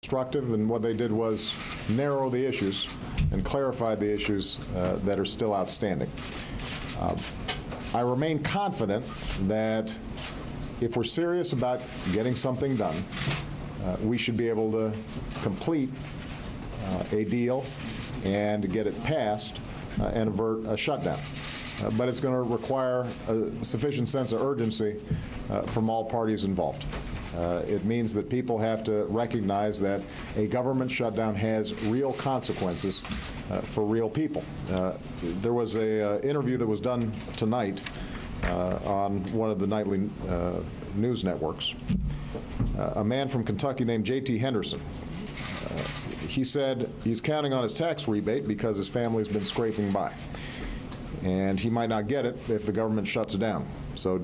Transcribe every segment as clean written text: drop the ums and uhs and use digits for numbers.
constructive, and what they did was narrow the issues and clarify the issues that are still outstanding. I remain confident that if we're serious about getting something done, we should be able to complete a deal and get it passed and avert a shutdown. But it's going to require a sufficient sense of urgency from all parties involved. It means that people have to recognize that a government shutdown has real consequences for real people. There was an interview that was done tonight on one of the nightly news networks. A man from Kentucky named J.T. Henderson. He said he's counting on his tax rebate because his family's been scraping by, and he might not get it if the government shuts down. So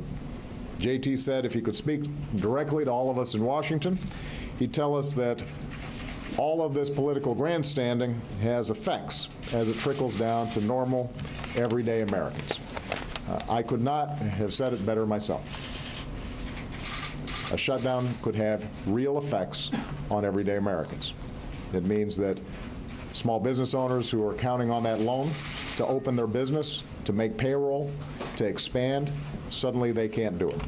J.T. said if he could speak directly to all of us in Washington, he'd tell us that all of this political grandstanding has effects as it trickles down to normal, everyday Americans. I could not have said it better myself. A shutdown could have real effects on everyday Americans. It means that small business owners who are counting on that loan to open their business, to make payroll, to expand, suddenly they can't do it.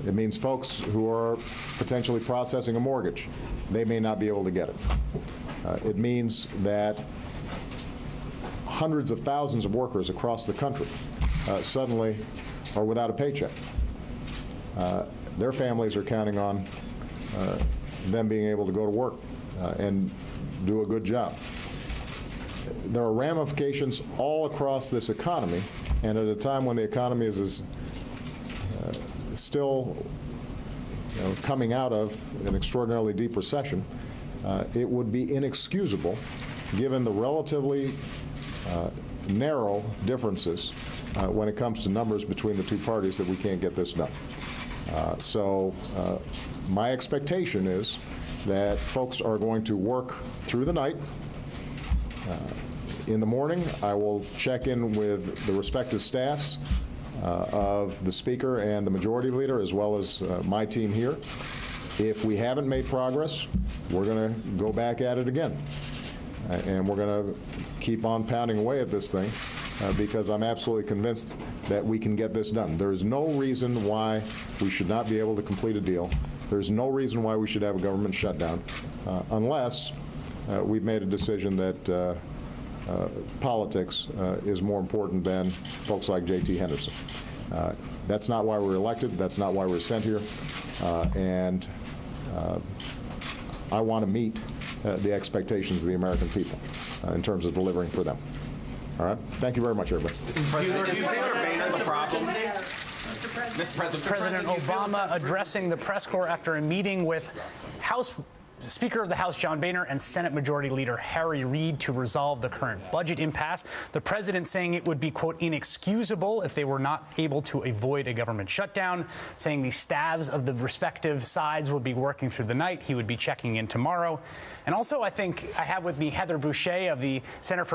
It means folks who are potentially processing a mortgage, they may not be able to get it. It means that hundreds of thousands of workers across the country suddenly are without a paycheck. Their families are counting on them being able to go to work and do a good job. There are ramifications all across this economy, and at a time when the economy is still coming out of an extraordinarily deep recession, it would be inexcusable, given the relatively narrow differences when it comes to numbers between the two parties, that we can't get this done. So my expectation is that folks are going to work through the night. In the morning, I will check in with the respective staffs of the Speaker and the Majority Leader, as well as my team here. If we haven't made progress, we're going to go back at it again. And we're going to keep on pounding away at this thing because I'm absolutely convinced that we can get this done. There is no reason why we should not be able to complete a deal. There's no reason why we should have a government shutdown unless we've made a decision that politics is more important than folks like J.T. Henderson. That's not why we're elected. That's not why we're sent here. And I want to meet the expectations of the American people in terms of delivering for them. All right? Thank you very much, everybody. Mr. President Obama addressing the press corps after a meeting with Speaker of the House John Boehner and Senate Majority Leader Harry Reid to resolve the current budget impasse. The president saying it would be, quote, inexcusable if they were not able to avoid a government shutdown, saying the staffs of the respective sides would be working through the night. He would be checking in tomorrow. And also, I think I have with me Heather Boucher of the Center for